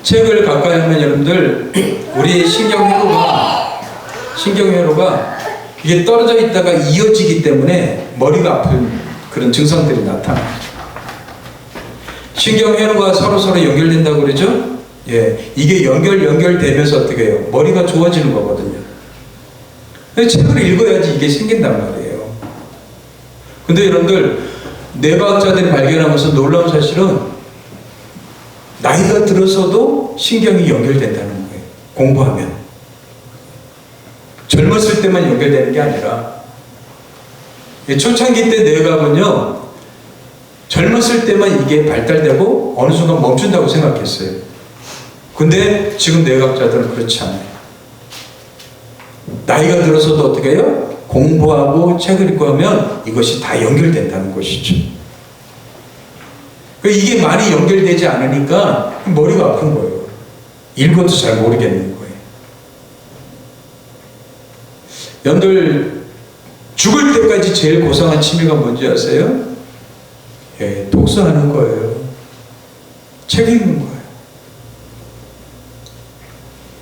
책을 가까이 하면 여러분들 우리의 신경회로가 이게 떨어져 있다가 이어지기 때문에 머리가 아픈 그런 증상들이 나타나요. 신경회로가 서로 연결된다고 그러죠? 예, 이게 연결되면서 어떻게 해요? 머리가 좋아지는 거거든요. 근데 책을 읽어야지 이게 생긴단 말이에요. 근데 여러분들 뇌과학자들이 발견한 것은 놀라운 사실은 나이가 들어서도 신경이 연결된다는 거예요. 공부하면. 젊었을 때만 연결되는 게 아니라 초창기 때 뇌과학은요 젊었을 때만 이게 발달되고 어느 순간 멈춘다고 생각했어요. 근데 지금 뇌과학자들은 그렇지 않아요. 나이가 들어서도 어떻게 해요? 공부하고 책을 읽고 하면 이것이 다 연결된다는 것이죠. 이게 많이 연결되지 않으니까 머리가 아픈 거예요. 읽어도 잘 모르겠는 거예요. 여러분들 죽을 때까지 제일 고상한 취미가 뭔지 아세요? 예, 독서하는 거예요. 책 읽는 거예요.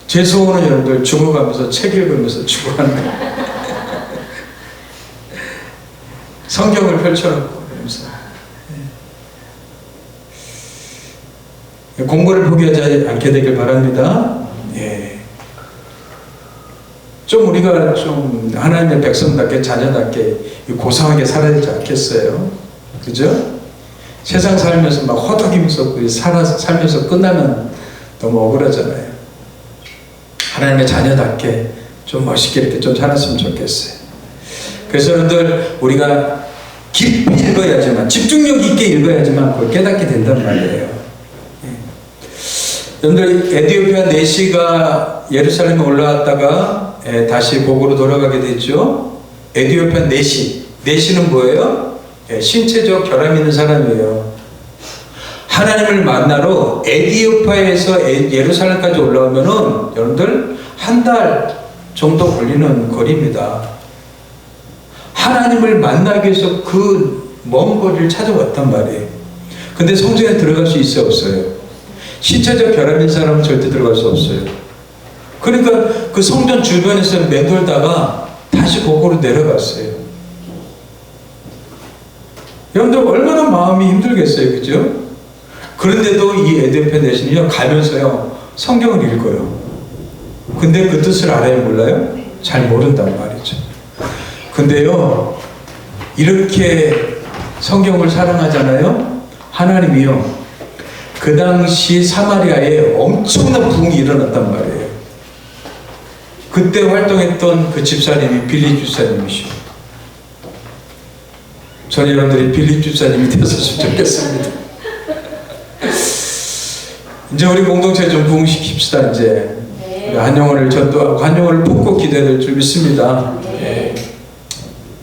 제 소원은 여러분들 죽어가면서 책 읽으면서 죽어가는 거예요. 성경을 펼쳐놓고 그러면서 공부를 포기하지 않게 되길 바랍니다. 예. 좀 우리가 좀 하나님의 백성답게 자녀답게 고상하게 살아야 되지 않겠어요? 그죠? 세상 살면서 막 허덕이면서 살면서 끝나면 너무 억울하잖아요. 하나님의 자녀답게 좀 멋있게 이렇게 좀 살았으면 좋겠어요. 그래서 여러분들 우리가 깊이 읽어야지만, 집중력 있게 읽어야지만 그걸 깨닫게 된단 말이에요. 여러분들, 에디오피아 내시가 예루살렘에 올라왔다가 다시 고국으로 돌아가게 됐죠. 에디오피아 내시는 뭐예요? 신체적 결함 있는 사람이에요. 하나님을 만나러 에디오피아에서 예루살렘까지 올라오면은 여러분들 한 달 정도 걸리는 거리입니다. 하나님을 만나기 위해서 그 먼 거리를 찾아왔단 말이에요. 근데 성전에 들어갈 수 있어요, 없어요? 신체적 결함 있는 사람은 절대 들어갈 수 없어요. 그러니까 그 성전 주변에서 맴돌다가 다시 거꾸로 내려갔어요. 여러분들 얼마나 마음이 힘들겠어요, 그죠? 그런데도 이 에디오피아 내시는요, 가면서요 성경을 읽어요. 근데 그 뜻을 알아요, 몰라요? 잘 모른단 말이죠. 근데요, 이렇게 성경을 사랑하잖아요. 하나님이요, 그 당시 사마리아에 엄청난 부흥이 일어났단 말이에요. 그때 활동했던 그 집사님이 빌립 집사님이시오. 전 여러분들이 빌립 집사님이 되었으면 좋겠습니다. 이제 우리 공동체 좀 부흥시킵시다. 이제 우리 한영호를 전도하고 한영호를 품고 기도해야 될 줄 믿습니다. 예.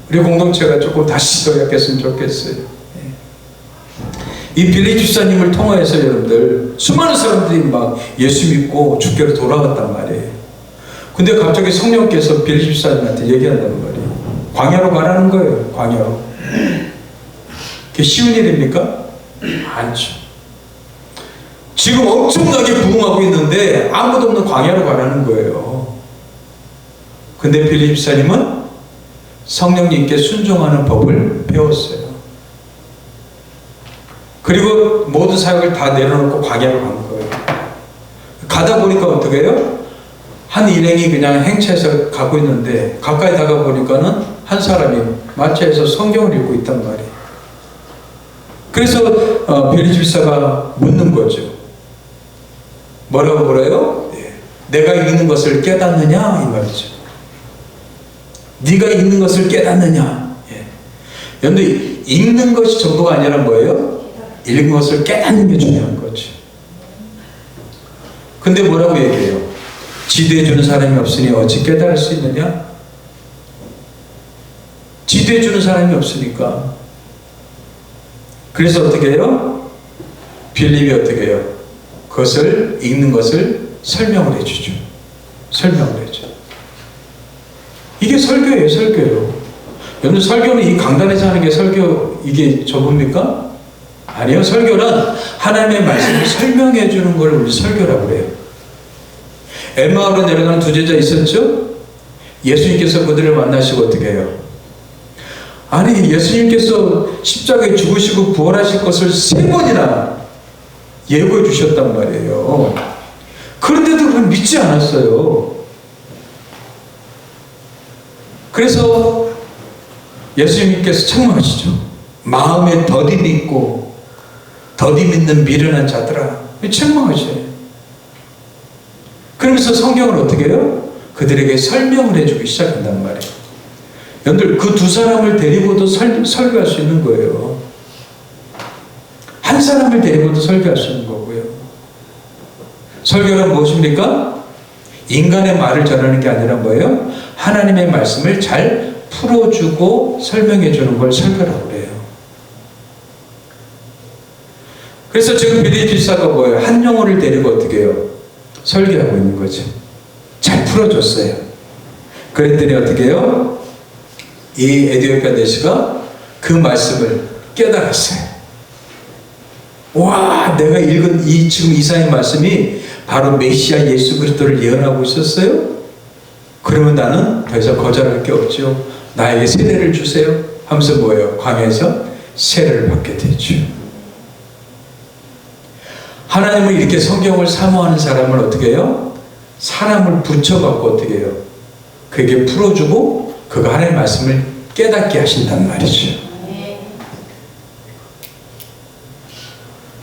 우리 공동체가 조금 다시 도약했으면 좋겠어요. 예. 이 빌립 집사님을 통하여서 여러분들 수많은 사람들이 막 예수 믿고 주께로 돌아왔단 말이에요. 근데 갑자기 성령께서 빌립 집사님한테 얘기한단 말이에요. 광야로 가라는 거예요. 광야로. 그게 쉬운 일입니까? 아니죠. 지금 엄청나게 부흥하고 있는데 아무도 없는 광야로 가라는 거예요. 근데 빌립 집사님은 성령님께 순종하는 법을 배웠어요. 그리고 모든 사역을 다 내려놓고 광야로 간 거예요. 가다 보니까 어떻게 해요? 한 일행이 그냥 행차해서 가고 있는데 가까이 다가 보니까는 한 사람이 마차에서 성경을 읽고 있단 말이에요. 그래서 빌립 집사가 묻는 거죠. 뭐라고 물어요? 내가 읽는 것을 깨닫느냐? 이 말이죠. 네가 읽는 것을 깨닫느냐? 여러분들, 읽는 것이 정도가 아니라 뭐예요? 읽은 것을 깨닫는 게 중요한 거죠. 근데 뭐라고 얘기해요? 지도해 주는 사람이 없으니 어찌 깨달을 수 있느냐? 지도해 주는 사람이 없으니까. 그래서 어떻게 해요? 빌립이 어떻게 해요? 그것을 읽는 것을 설명을 해주죠. 설명을 해줘. 이게 설교예요, 설교예요. 여러분, 설교는 이 강단에서 하는 게 설교, 이게 전부입니까? 아니요. 설교는 하나님의 말씀을 설명해 주는 걸 우리 설교라고 그래요. 엠마오로 내려가는 두 제자 있었죠? 예수님께서 그들을 만나시고 어떻게 해요? 아니, 예수님께서 십자가에 죽으시고 부활하실 것을 3번이나 예고해 주셨단 말이에요. 그런데도 그걸 믿지 않았어요. 그래서 예수님께서 책망하시죠. 마음에 더디 믿고 더디 믿는 미련한 자들아, 책망하셔요. 그러면서 성경을 어떻게 해요? 그들에게 설명을 해주기 시작한단 말이에요. 여러분들, 그 두 사람을 데리고도 설교할 수 있는 거예요. 한 사람을 데리고도 설교할 수 있는 거고요. 설교는 무엇입니까? 인간의 말을 전하는 게 아니라 뭐예요? 하나님의 말씀을 잘 풀어주고 설명해 주는 걸 설교라고 그래요. 그래서 지금 빌립 집사가 뭐예요? 한 영혼을 데리고 어떻게 해요? 설교하고 있는 거죠. 잘 풀어줬어요. 그랬더니 어떻게 해요? 이 에디오피아 내시가 그 말씀을 깨달았어요. 와, 내가 읽은 지금 이사야 말씀이 바로 메시아 예수 그리스도를 예언하고 있었어요? 그러면 나는 더 이상 거절할 게 없죠. 나에게 세례를 주세요. 하면서 뭐예요? 광야에서 세례를 받게 되죠. 하나님을 이렇게 성경을 사모하는 사람을 어떻게 해요? 사람을 붙여갖고 어떻게 해요? 그에게 풀어주고 그가 하나님의 말씀을 깨닫게 하신단 말이죠.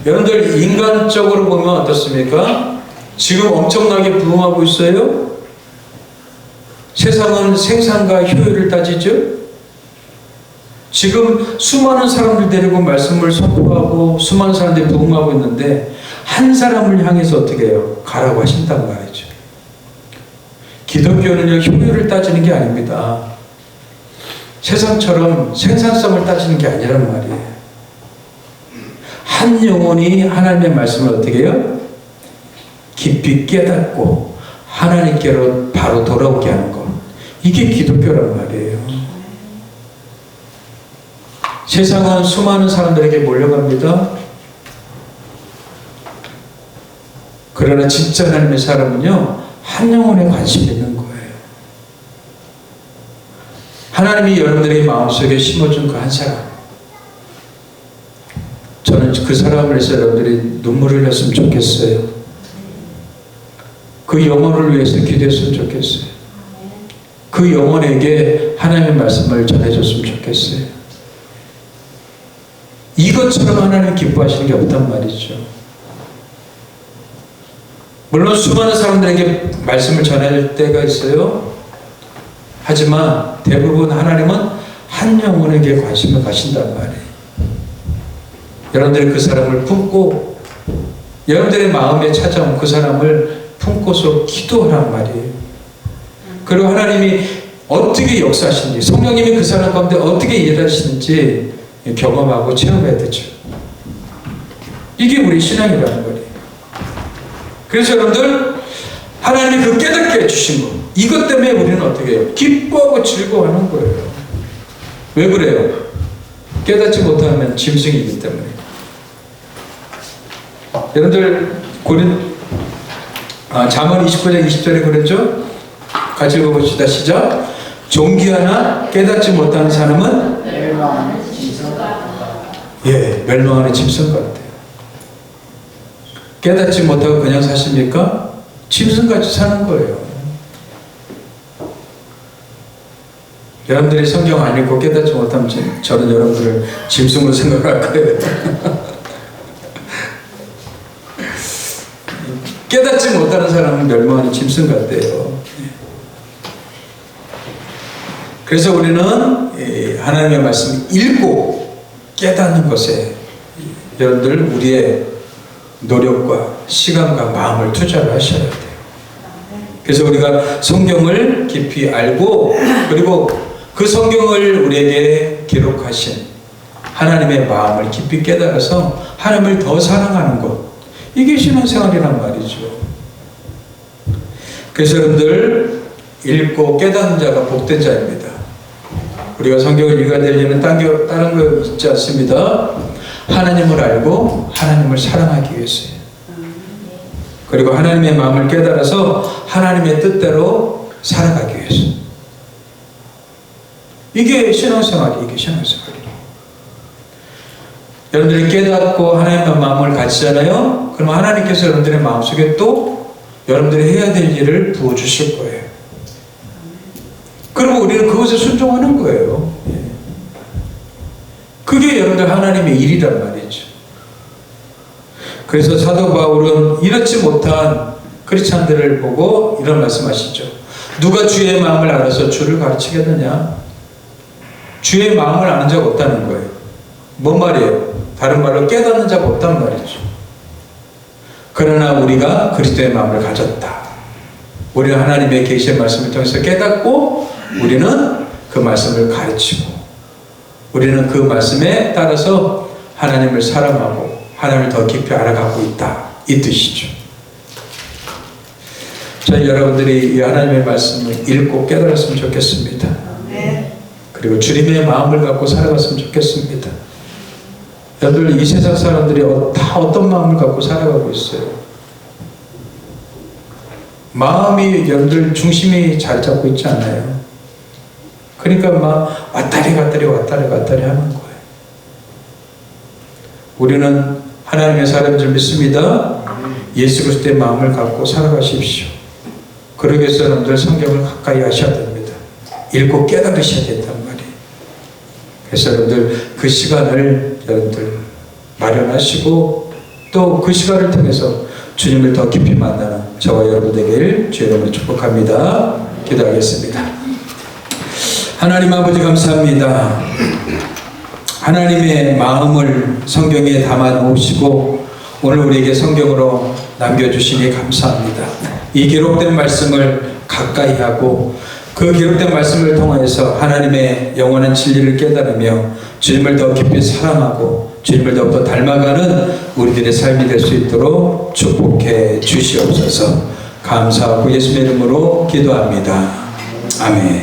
여러분들, 인간적으로 보면 어떻습니까? 지금 엄청나게 부흥하고 있어요. 세상은 생산과 효율을 따지죠. 지금 수많은 사람들 데리고 말씀을 선포하고 수많은 사람들이 부흥하고 있는데 한 사람을 향해서 어떻게 해요? 가라고 하신단 말이죠. 기독교는요, 효율을 따지는 게 아닙니다. 세상처럼 생산성을 따지는 게 아니란 말이에요. 한 영혼이 하나님의 말씀을 어떻게 해요? 깊이 깨닫고 하나님께로 바로 돌아오게 하는 것. 이게 기독교란 말이에요. 세상은 수많은 사람들에게 몰려갑니다. 그러나 진짜 하나님의 사람은요, 한 영혼에 관심이 있는 거예요. 하나님이 여러분들의 마음속에 심어준 그 한 사람. 저는 그 사람을 위해서 여러분들이 눈물을 흘렸으면 좋겠어요. 그 영혼을 위해서 기도했으면 좋겠어요. 그 영혼에게 하나님의 말씀을 전해줬으면 좋겠어요. 이것처럼 하나님 기뻐하시는 게 없단 말이죠. 물론 수많은 사람들에게 말씀을 전할 때가 있어요. 하지만 대부분 하나님은 한 영혼에게 관심을 가신단 말이에요. 여러분들이 그 사람을 품고 여러분들의 마음에 찾아온 그 사람을 품고서 기도하란 말이에요. 그리고 하나님이 어떻게 역사하시는지, 성령님이 그 사람 가운데 어떻게 일하시는지 경험하고 체험해야 되죠. 이게 우리 신앙이라는 거예요. 그래서 여러분들, 하나님이 그 깨닫게 해주신 것, 이것 때문에 우리는 어떻게 해요? 기뻐하고 즐거워하는 거예요. 왜 그래요? 깨닫지 못하면 짐승이기 때문에. 여러분들 잠언 29장 20절에 그랬죠? 같이 읽어봅시다. 시작. 존귀하나 깨닫지 못하는 사람은 멸망하는 짐승 같다. 예, 멸망하는 짐승 같아요. 깨닫지 못하고 그냥 사십니까? 짐승같이 사는 거예요. 여러분들이 성경 안 읽고 깨닫지 못하면 저는 여러분들을 짐승으로 생각할 거예요. 깨닫지 못하는 사람은 멸망하는 짐승 같대요. 그래서 우리는 하나님의 말씀을 읽고 깨닫는 것에 여러분들 우리의 노력과 시간과 마음을 투자를 하셔야 돼요. 그래서 우리가 성경을 깊이 알고 그리고 그 성경을 우리에게 기록하신 하나님의 마음을 깊이 깨달아서 하나님을 더 사랑하는 것, 이게 신앙생활이란 말이죠. 그래서 여러분들 읽고 깨닫는 자가 복된 자입니다. 우리가 성경을 읽어야 될 이유는 다른 거 있지 않습니다. 하나님을 알고 하나님을 사랑하기 위해서요. 그리고 하나님의 마음을 깨달아서 하나님의 뜻대로 살아가기 위해서. 이게 신앙생활이에요. 이게 신앙생활이에요. 여러분들이 깨닫고 하나님의 마음을 가지잖아요. 그럼 하나님께서 여러분들의 마음속에 또 여러분들이 해야 될 일을 부어주실 거예요. 그리고 우리는 그것에 순종하는 거예요. 그게 여러분들 하나님의 일이란 말이죠. 그래서 사도 바울은 이렇지 못한 크리스찬들을 보고 이런 말씀하시죠. 누가 주의 마음을 알아서 주를 가르치겠느냐? 주의 마음을 아는 자가 없다는 거예요. 뭔 말이에요? 다른 말로 깨닫는 자가 없단 말이죠. 그러나 우리가 그리스도의 마음을 가졌다. 우리는 하나님의 계시의 말씀을 통해서 깨닫고 우리는 그 말씀을 가르치고 우리는 그 말씀에 따라서 하나님을 사랑하고 하나님을 더 깊이 알아가고 있다. 이 뜻이죠. 저희 여러분들이 이 하나님의 말씀을 읽고 깨달았으면 좋겠습니다. 그리고 주님의 마음을 갖고 살아갔으면 좋겠습니다. 여러분들 이 세상 사람들이 다 어떤 마음을 갖고 살아가고 있어요. 마음이 여러분들 중심이 잘 잡고 있지 않아요. 그러니까 막 왔다리 갔다리 하는 거예요. 우리는 하나님의 사람인 줄 믿습니다. 예수 그리스도의 마음을 갖고 살아가십시오. 그러기 위해서 여러분들 성경을 가까이 하셔야 됩니다. 읽고 깨달으셔야 된단 말이에요. 그래서 여러분들 그 시간을 여러분들 마련하시고 또 그 시간을 통해서 주님을 더 깊이 만나는 저와 여러분 되길 주의 이름으로 축복합니다. 기도하겠습니다. 하나님 아버지 감사합니다. 하나님의 마음을 성경에 담아 놓으시고 오늘 우리에게 성경으로 남겨주시니 감사합니다. 이 기록된 말씀을 가까이 하고 그 기록된 말씀을 통해서 하나님의 영원한 진리를 깨달으며 주님을 더 깊이 사랑하고 주님을 더욱더 닮아가는 우리들의 삶이 될 수 있도록 축복해 주시옵소서. 감사하고 예수님의 이름으로 기도합니다. 아멘.